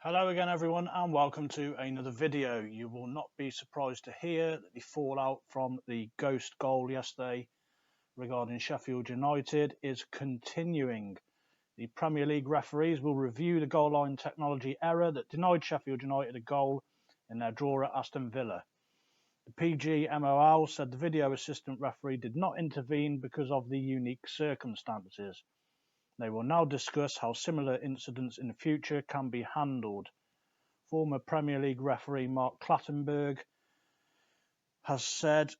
Hello again everyone and welcome to another video. You will not be surprised to hear that the fallout from the ghost goal yesterday regarding Sheffield United is continuing. The Premier League referees will review the goal line technology error that denied Sheffield United a goal in their draw at Aston Villa. The PGMOL said the video assistant referee did not intervene because of the unique circumstances. They will now discuss how similar incidents in the future can be handled. Former Premier League referee Mark Clattenburg has said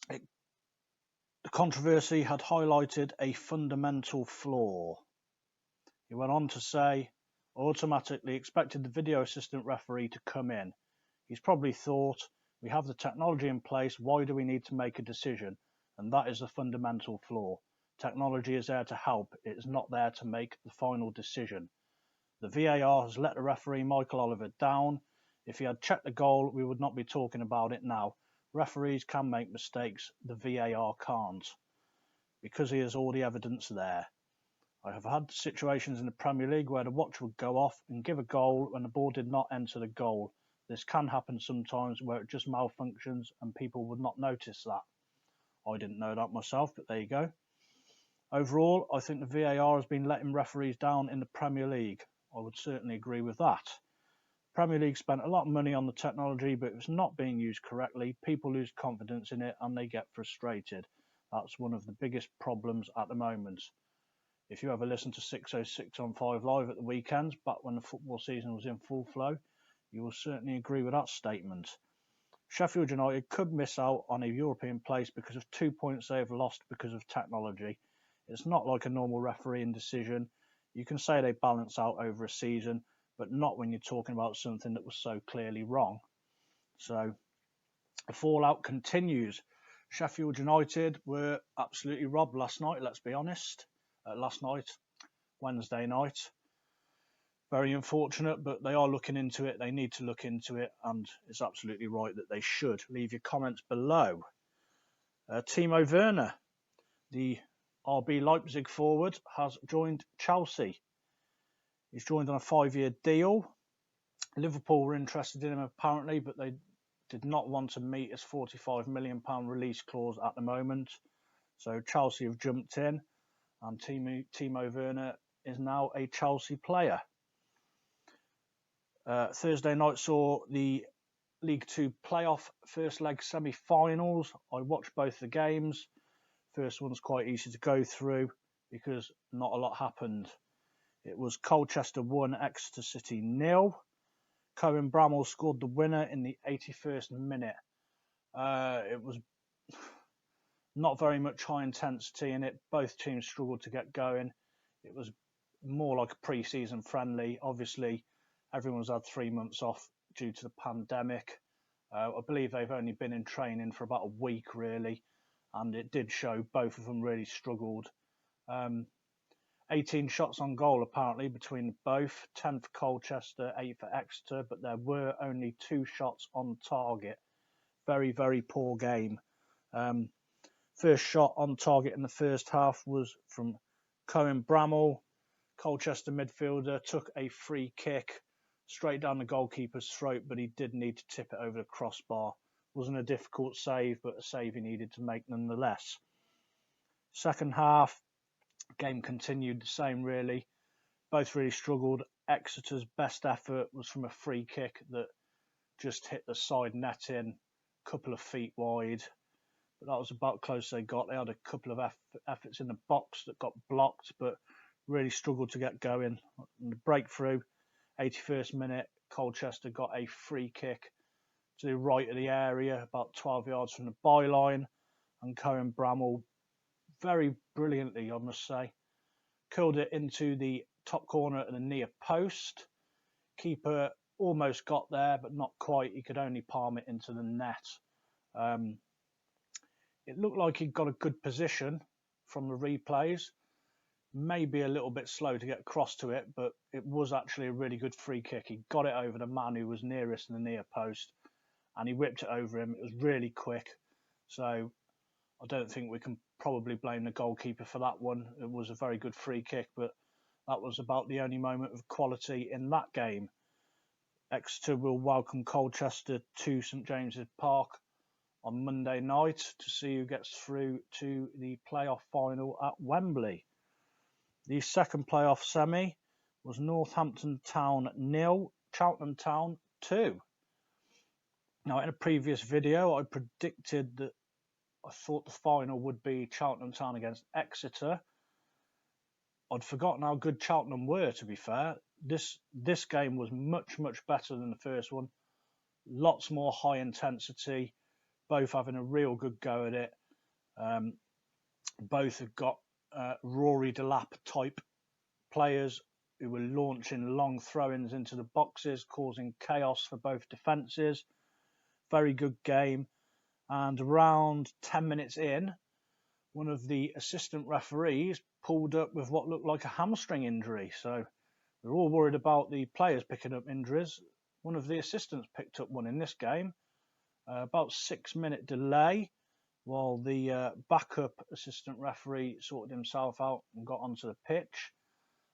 the controversy had highlighted a fundamental flaw. He went on to say, I automatically expected the video assistant referee to come in. He's probably thought, we have the technology in place, why do we need to make a decision? And that is the fundamental flaw. Technology is there to help, it is not there to make the final decision. The VAR has let the referee Michael Oliver down. If he had checked the goal, we would not be talking about it now. Referees can make mistakes, the VAR can't, because he has all the evidence there. I have had situations in the Premier League where the watch would go off and give a goal when the ball did not enter the goal. This can happen sometimes where it just malfunctions and people would not notice that. I didn't know that myself, but there you go. Overall, I think the VAR has been letting referees down in the Premier League. I would certainly agree with that. The Premier League spent a lot of money on the technology, but it was not being used correctly. People lose confidence in it and they get frustrated. That's one of the biggest problems at the moment. If you ever listen to 606 on 5 Live at the weekends, back when the football season was in full flow, you will certainly agree with that statement. Sheffield United could miss out on a European place because of 2 points they have lost because of technology. It's not like a normal refereeing decision. You can say they balance out over a season, but not when you're talking about something that was so clearly wrong. So the fallout continues. Sheffield United were absolutely robbed last night, let's be honest. Wednesday night. Very unfortunate, but they are looking into it. They need to look into it, and it's absolutely right that they should. Leave your comments below. Timo Werner, the RB Leipzig forward, has joined Chelsea. He's joined on a 5-year deal. Liverpool were interested in him apparently, but they did not want to meet his £45 million release clause at the moment. So Chelsea have jumped in, and Timo Werner is now a Chelsea player. Thursday night saw the League Two playoff first leg semi-finals. I watched both the games. First one's quite easy to go through because not a lot happened. It was Colchester 1, Exeter City 0. Cohen Bramall scored the winner in the 81st minute. It was not very much high intensity in it. Both teams struggled to get going. It was more like a pre-season friendly. Obviously, everyone's had 3 months off due to the pandemic. I believe they've only been in training for about a week, really, and it did show both of them really struggled. 18 shots on goal, apparently, between both. 10 for Colchester, 8 for Exeter, but there were only 2 shots on target. Very, very poor game. First shot on target in the first half was from Cohen Bramall. Colchester midfielder took a free kick straight down the goalkeeper's throat, but he did need to tip it over the crossbar. Wasn't a difficult save, but a save he needed to make nonetheless. Second half, game continued the same, really. Both really struggled. Exeter's best effort was from a free kick that just hit the side netting, a couple of feet wide. But that was about close they got. They had a couple of efforts in the box that got blocked, but really struggled to get going. And the breakthrough, 81st minute, Colchester got a free kick to the right of the area, about 12 yards from the byline, and Cohen Bramall, very brilliantly, I must say, curled it into the top corner of the near post. Keeper almost got there, but not quite. He could only palm it into the net. It looked like he got a good position from the replays. Maybe a little bit slow to get across to it, but it was actually a really good free kick. He got it over the man who was nearest in the near post, and he whipped it over him. It was really quick, so I don't think we can probably blame the goalkeeper for that one. It was a very good free kick, but That was about the only moment of quality in that game. Exeter will welcome Colchester to St James's Park on Monday night to see who gets through to the playoff final at Wembley. The second playoff semi was Northampton Town 0, Cheltenham Town 2. Now, in a previous video, I predicted that I thought the final would be Cheltenham Town against Exeter. I'd forgotten how good Cheltenham were, to be fair. This game was much, much better than the first one. Lots more high intensity, both having a real good go at it. Both have got Rory Delap type players who were launching long throw-ins into the boxes, causing chaos for both defences. Very good game. And around 10 minutes in, one of the assistant referees pulled up with what looked like a hamstring injury. So we're all worried about the players picking up injuries. One of the assistants picked up one in this game. About 6-minute delay while the backup assistant referee sorted himself out and got onto the pitch.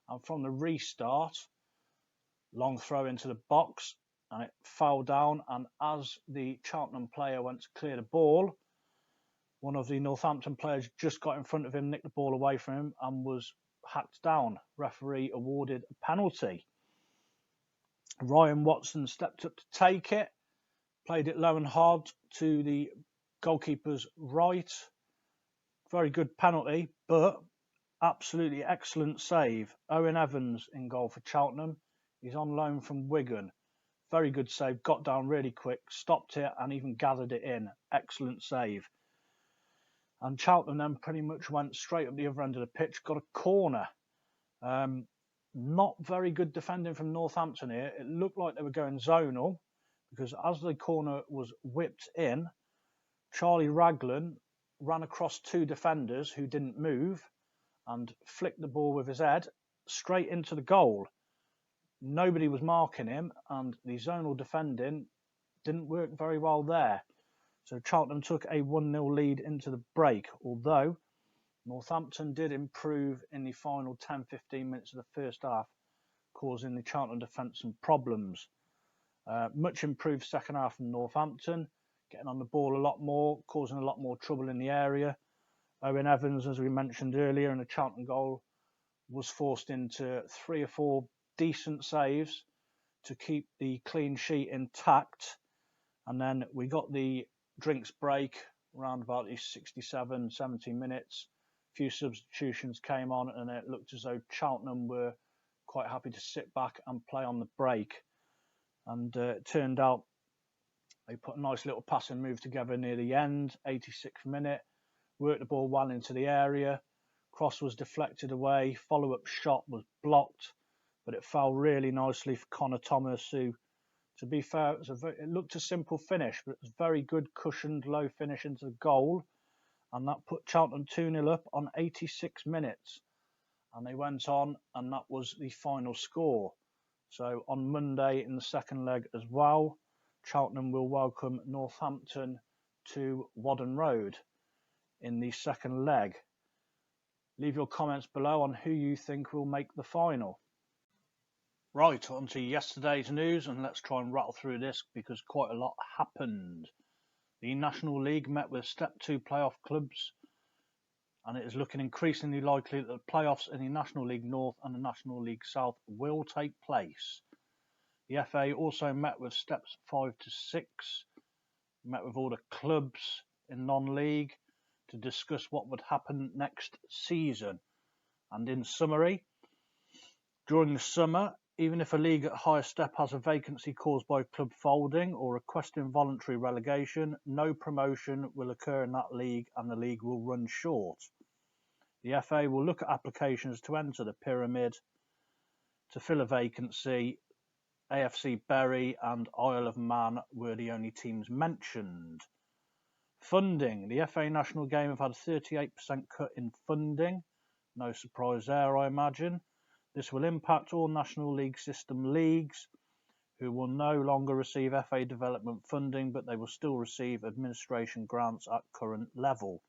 And from the restart, long throw into the box, and it fell down. And as the Cheltenham player went to clear the ball, one of the Northampton players just got in front of him, nicked the ball away from him, and was hacked down. Referee awarded a penalty. Ryan Watson stepped up to take it, played it low and hard to the goalkeeper's right. Very good penalty, but absolutely excellent save. Owen Evans in goal for Cheltenham. He's on loan from Wigan. Very good save, got down really quick, stopped it and even gathered it in. Excellent save. And Cheltenham then pretty much went straight up the other end of the pitch, got a corner. Not very good defending from Northampton here. It looked like they were going zonal, because as the corner was whipped in, Charlie Raglan ran across two defenders who didn't move and flicked the ball with his head straight into the goal. Nobody was marking him, and the zonal defending didn't work very well there. So Cheltenham took a 1-0 lead into the break, although Northampton did improve in the final 10-15 minutes of the first half, causing the Cheltenham defence some problems. Much improved second half from Northampton, getting on the ball a lot more, causing a lot more trouble in the area. Owen Evans, as we mentioned earlier, in a Cheltenham goal, was forced into 3 or 4 decent saves to keep the clean sheet intact. And then we got the drinks break around about the 67, 70 minutes. A few substitutions came on, and it looked as though Cheltenham were quite happy to sit back and play on the break. And it turned out they put a nice little passing move together near the end, 86th minute, worked the ball well into the area. Cross was deflected away, follow-up shot was blocked, but it fell really nicely for Connor Thomas, who, to be fair, it looked a simple finish, but it was a very good cushioned low finish into the goal, and that put Cheltenham 2-0 up on 86 minutes. And they went on, and that was the final score. So on Monday in the second leg as well, Cheltenham will welcome Northampton to Whaddon Road in the second leg. Leave your comments below on who you think will make the final. Right, on to yesterday's news, and let's try and rattle through this because quite a lot happened. The National League met with Step 2 playoff clubs, and it is looking increasingly likely that the playoffs in the National League North and the National League South will take place. The FA also met with Steps 5 to 6, met with all the clubs in non-league to discuss what would happen next season. And in summary, during the summer, even if a league at higher step has a vacancy caused by club folding or requesting voluntary relegation, no promotion will occur in that league and the league will run short. The FA will look at applications to enter the pyramid to fill a vacancy. AFC Bury and Isle of Man were the only teams mentioned. Funding. The FA National Game have had a 38% cut in funding. No surprise there, I imagine. This will impact all National League system leagues, who will no longer receive FA development funding, but they will still receive administration grants at current level.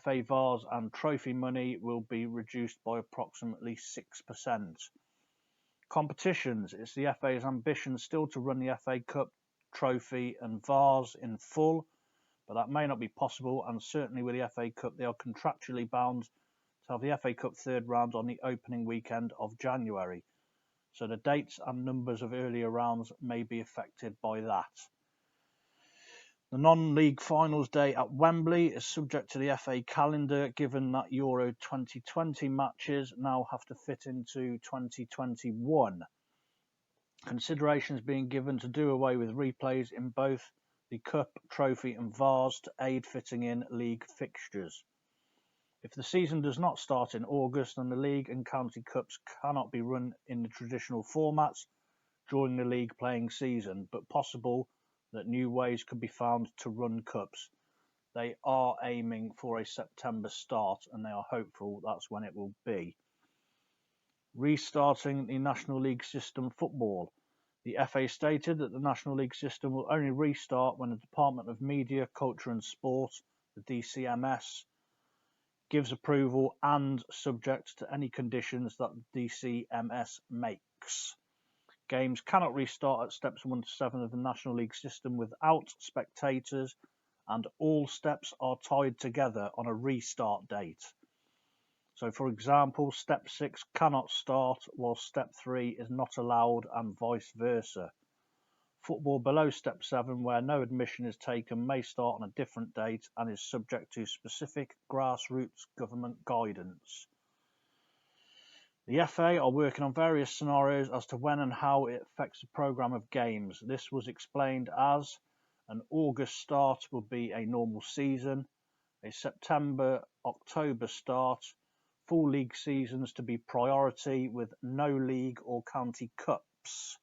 FA Vars and trophy money will be reduced by approximately 6%. Competitions. It's the FA's ambition still to run the FA Cup, Trophy and Vars in full, but that may not be possible, and certainly with the FA Cup they are contractually bound to have the FA Cup third round on the opening weekend of January, so the dates and numbers of earlier rounds may be affected by that. The non-league finals day at Wembley is subject to the FA calendar, given that Euro 2020 matches now have to fit into 2021. Considerations being given to do away with replays in both the Cup, Trophy and Vars to aid fitting in league fixtures. If the season does not start in August, then the League and County Cups cannot be run in the traditional formats during the league playing season, but possible that new ways could be found to run cups. They are aiming for a September start, and they are hopeful that's when it will be. Restarting the National League system football. The FA stated that the National League system will only restart when the Department of Media, Culture and Sport, the DCMS, gives approval and subject to any conditions that the DCMS makes. Games cannot restart at steps 1 to 7 of the National League system without spectators, and all steps are tied together on a restart date. So, for example, step 6 cannot start while step 3 is not allowed, and vice versa. Football below step 7, where no admission is taken, may start on a different date and is subject to specific grassroots government guidance. The FA are working on various scenarios as to when and how it affects the programme of games. This was explained as an August start would be a normal season, a September-October start, full league seasons to be priority with no league or county cups,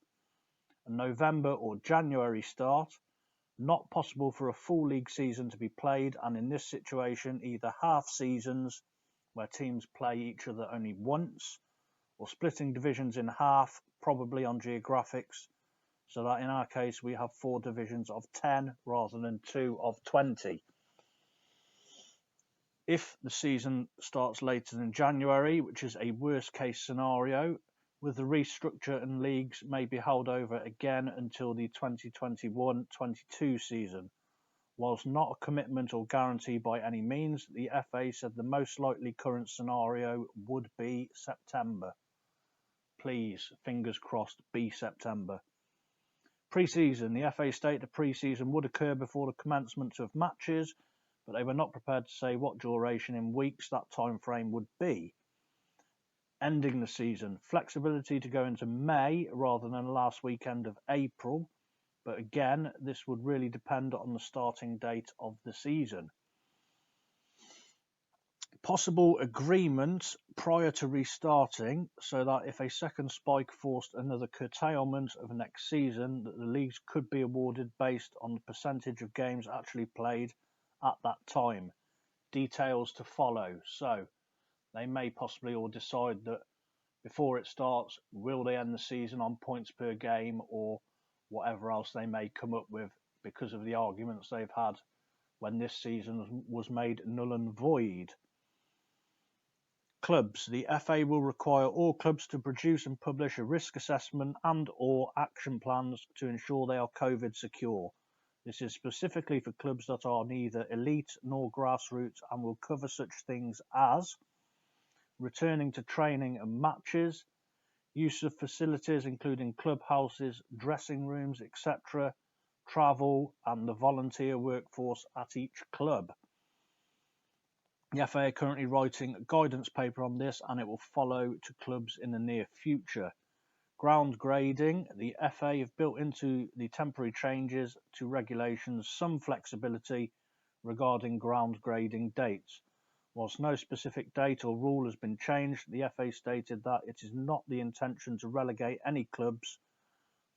a November or January start, not possible for a full league season to be played, and in this situation either half seasons where teams play each other only once, or splitting divisions in half, probably on geographics, so that in our case we have 4 divisions of 10 rather than 2 of 20. If the season starts later than January, which is a worst case scenario, with the restructure and leagues may be held over again until the 2021-22 season. Whilst not a commitment or guarantee by any means, the FA said the most likely current scenario would be September. Please, fingers crossed, be September. Pre-season. The FA state the pre-season would occur before the commencement of matches, but they were not prepared to say what duration in weeks that time frame would be. Ending the season. Flexibility to go into May rather than the last weekend of April, but again, this would really depend on the starting date of the season. Possible agreement prior to restarting, so that if a second spike forced another curtailment of next season, that the leagues could be awarded based on the percentage of games actually played at that time. Details to follow. So they may possibly all decide that before it starts, will they end the season on points per game or whatever else they may come up with because of the arguments they've had when this season was made null and void. Clubs. The FA will require all clubs to produce and publish a risk assessment and or action plans to ensure they are COVID secure. This is specifically for clubs that are neither elite nor grassroots and will cover such things as returning to training and matches, use of facilities including clubhouses, dressing rooms, etc., travel and the volunteer workforce at each club. The FA are currently writing a guidance paper on this and it will follow to clubs in the near future. Ground grading. The FA have built into the temporary changes to regulations some flexibility regarding ground grading dates. Whilst no specific date or rule has been changed, the FA stated that it is not the intention to relegate any clubs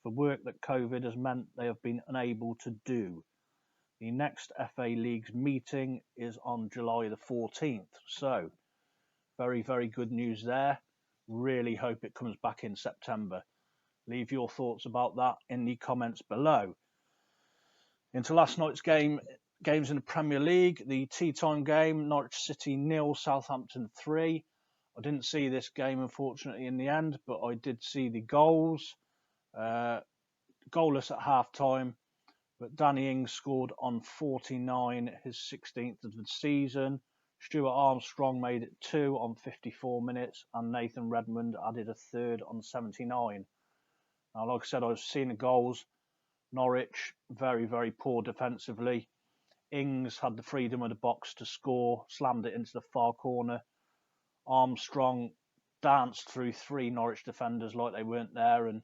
for work that COVID has meant they have been unable to do. The next FA League's meeting is on July the 14th. So, very, very good news there. Really hope it comes back in September. Leave your thoughts about that in the comments below. Into last night's game Games in the Premier League, the tea time game, Norwich City 0, Southampton 3. I didn't see this game, unfortunately, in the end, but I did see the goals. Goalless at half-time, but Danny Ings scored on 49, his 16th of the season. Stuart Armstrong made it 2 on 54 minutes, and Nathan Redmond added a third on 79. Now, like I said, I've seen the goals. Norwich, very, very poor defensively. Ings had the freedom of the box to score, slammed it into the far corner. Armstrong danced through 3 Norwich defenders like they weren't there and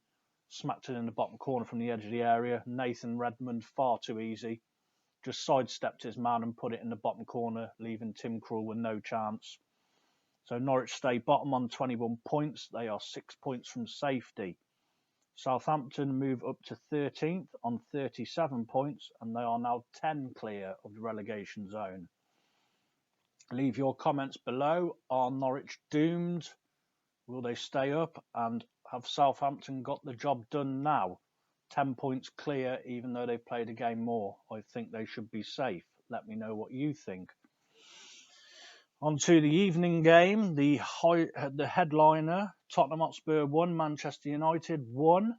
smacked it in the bottom corner from the edge of the area. Nathan Redmond, far too easy, just sidestepped his man and put it in the bottom corner, leaving Tim Krul with no chance. So Norwich stay bottom on 21 points. They are 6 points from safety. Southampton move up to 13th on 37 points, and they are now 10 clear of the relegation zone. Leave your comments below. Are Norwich doomed? Will they stay up? And have Southampton got the job done now? 10 points clear, even though they've played a game more. I think they should be safe. Let me know what you think. On to the evening game, the headliner, Tottenham Hotspur 1, Manchester United 1.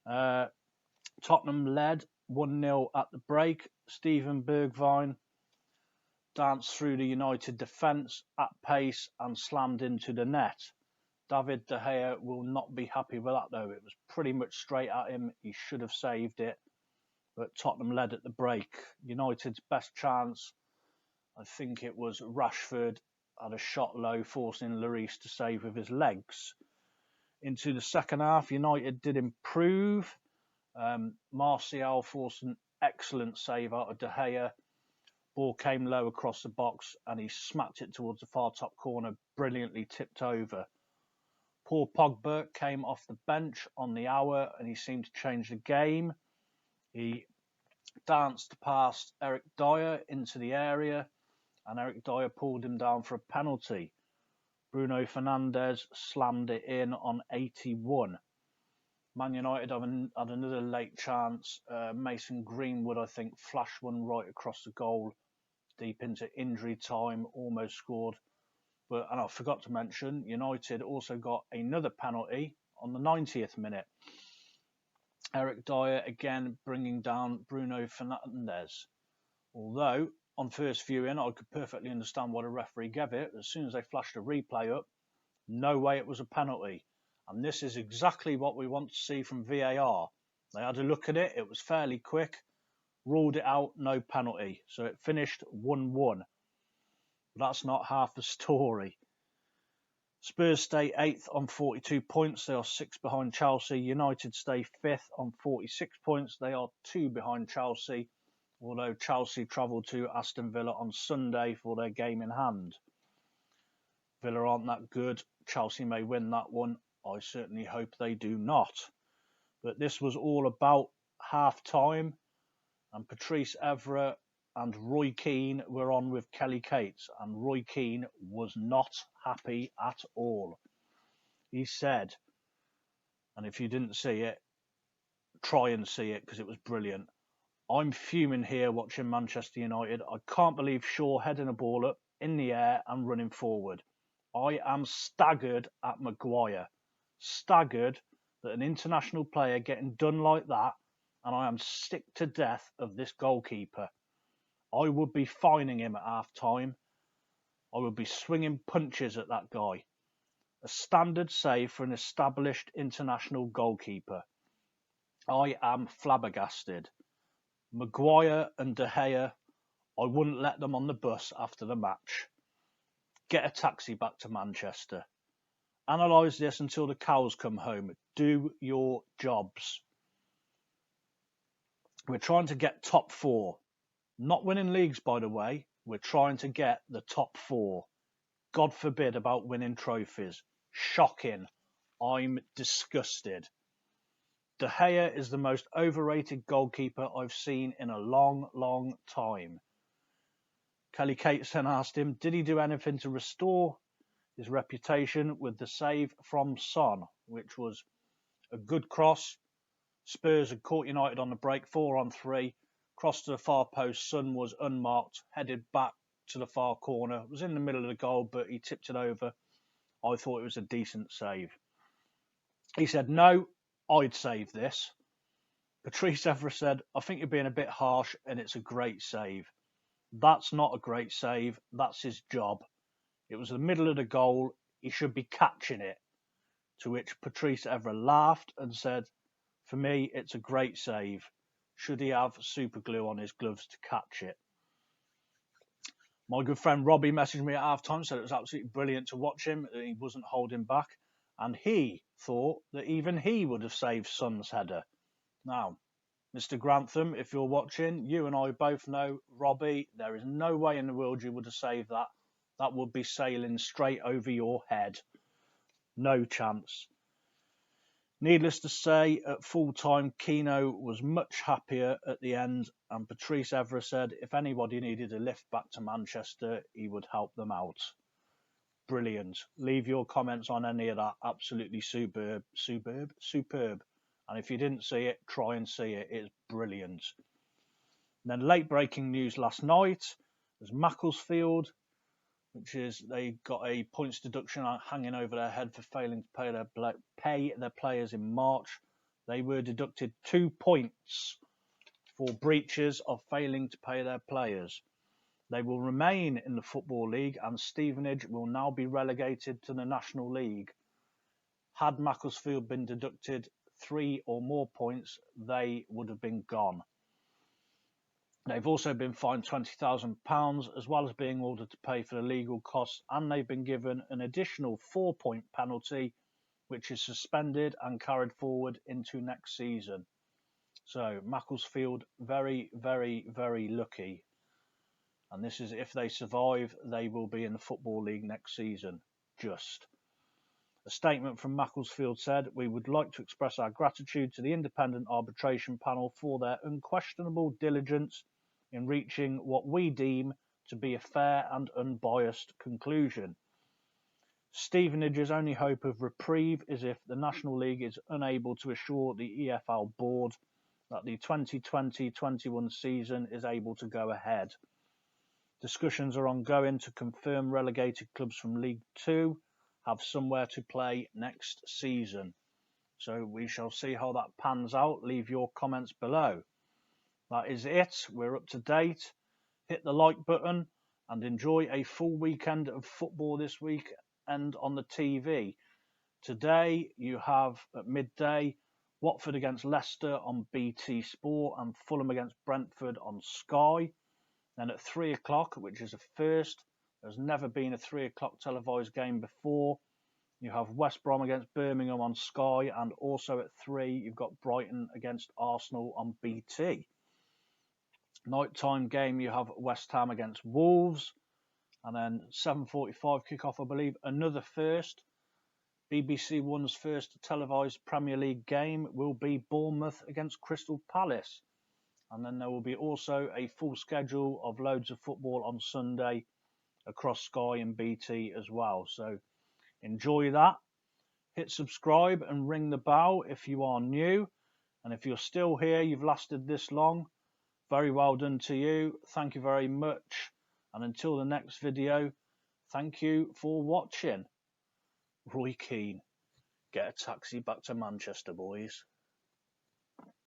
Tottenham led 1-0 at the break. Steven Bergwijn danced through the United defence at pace and slammed into the net. David De Gea will not be happy with that, though. It was pretty much straight at him. He should have saved it, but Tottenham led at the break. United's best chance, I think it was Rashford, had a shot low, forcing Lloris to save with his legs. Into the second half, United did improve. Martial forced an excellent save out of De Gea. Ball came low across the box and he smacked it towards the far top corner, brilliantly tipped over. Paul Pogba came off the bench on the hour and he seemed to change the game. He danced past Eric Dyer into the area and Eric Dyer pulled him down for a penalty. Bruno Fernandes slammed it in on 81. Man United had another late chance. Mason Greenwood, I think, flashed one right across the goal, deep into injury time, almost scored. And I forgot to mention, United also got another penalty on the 90th minute. Eric Dyer again bringing down Bruno Fernandes. Although, on first viewing, I could perfectly understand why the referee gave it. As soon as they flashed a replay up, no way it was a penalty. And this is exactly what we want to see from VAR. They had a look at it. It was fairly quick. Ruled it out, no penalty. So it finished 1-1. That's not half the story. Spurs stay 8th on 42 points. They are 6 behind Chelsea. United stay 5th on 46 points. They are 2 behind Chelsea, although Chelsea travel to Aston Villa on Sunday for their game in hand. Villa aren't that good. Chelsea may win that one. I certainly hope they do not. But this was all about half-time, and Patrice Evra and Roy Keane were on with Kelly Cates, and Roy Keane was not happy at all. He said, and if you didn't see it, try and see it because it was brilliant. I'm fuming here watching Manchester United. I can't believe Shaw heading a ball up in the air and running forward. I am staggered at Maguire. Staggered that an international player getting done like that, and I am sick to death of this goalkeeper. I would be fining him at half-time. I would be swinging punches at that guy. A standard save for an established international goalkeeper. I am flabbergasted. Maguire and De Gea, I wouldn't let them on the bus after the match. Get a taxi back to Manchester. Analyse this until the cows come home. Do your jobs. We're trying to get top 4. Not winning leagues, by the way. We're trying to get the top 4. God forbid about winning trophies. Shocking. I'm disgusted. De Gea is the most overrated goalkeeper I've seen in a long, long time. Kelly Cates then asked him, did he do anything to restore his reputation with the save from Son, which was a good cross. Spurs had caught United on the break, 4-on-3. crossed to the far post. Son was unmarked, headed back to the far corner. It was in the middle of the goal, but he tipped it over. I thought it was a decent save. He said, no, I'd save this. Patrice Evra said, I think you're being a bit harsh and it's a great save. That's not a great save. That's his job. It was the middle of the goal. He should be catching it. To which Patrice Evra laughed and said, for me, it's a great save. Should he have super glue on his gloves to catch it? My good friend Robbie messaged me at half-time, said it was absolutely brilliant to watch him. He wasn't holding back. And he thought that even he would have saved Son's header. Now, Mr. Grantham, if you're watching, you and I both know, Robbie, there is no way in the world you would have saved that. That would be sailing straight over your head. No chance. Needless to say, at full-time, Keane was much happier at the end, and Patrice Evra said if anybody needed a lift back to Manchester, he would help them out. Brilliant. Leave your comments on any of that. Absolutely superb, superb, superb. And if you didn't see it, try and see it. It's brilliant. And then late breaking news last night was Macclesfield, which is they got a points deduction hanging over their head for failing to pay their players in March. They were deducted 2 points for breaches of failing to pay their players. They will remain in the Football League, and Stevenage will now be relegated to the National League. Had Macclesfield been deducted 3 or more points, they would have been gone. They've also been fined £20,000 as well as being ordered to pay for the legal costs, and they've been given an additional 4-point penalty, which is suspended and carried forward into next season. So Macclesfield, very, very, very lucky. And this is if they survive, they will be in the Football League next season. Just. A statement from Macclesfield said, we would like to express our gratitude to the independent arbitration panel for their unquestionable diligence in reaching what we deem to be a fair and unbiased conclusion. Stevenage's only hope of reprieve is if the National League is unable to assure the EFL board that the 2020-21 season is able to go ahead. Discussions are ongoing to confirm relegated clubs from League 2 have somewhere to play next season. So we shall see how that pans out. Leave your comments below. That is it. We're up to date. Hit the like button and enjoy a full weekend of football this week and on the TV. Today you have at midday Watford against Leicester on BT Sport and Fulham against Brentford on Sky. Then at 3 o'clock, which is a first, there's never been a 3 o'clock televised game before. You have West Brom against Birmingham on Sky, and also at 3 you've got Brighton against Arsenal on BT. Nighttime game you have West Ham against Wolves, and then 7:45 kick-off, I believe, another first. BBC One's first televised Premier League game will be Bournemouth against Crystal Palace. And then there will be also a full schedule of loads of football on Sunday across Sky and BT as well. So enjoy that. Hit subscribe and ring the bell if you are new. And if you're still here, you've lasted this long, very well done to you. Thank you very much. And until the next video, thank you for watching. Roy Keane. Get a taxi back to Manchester, boys.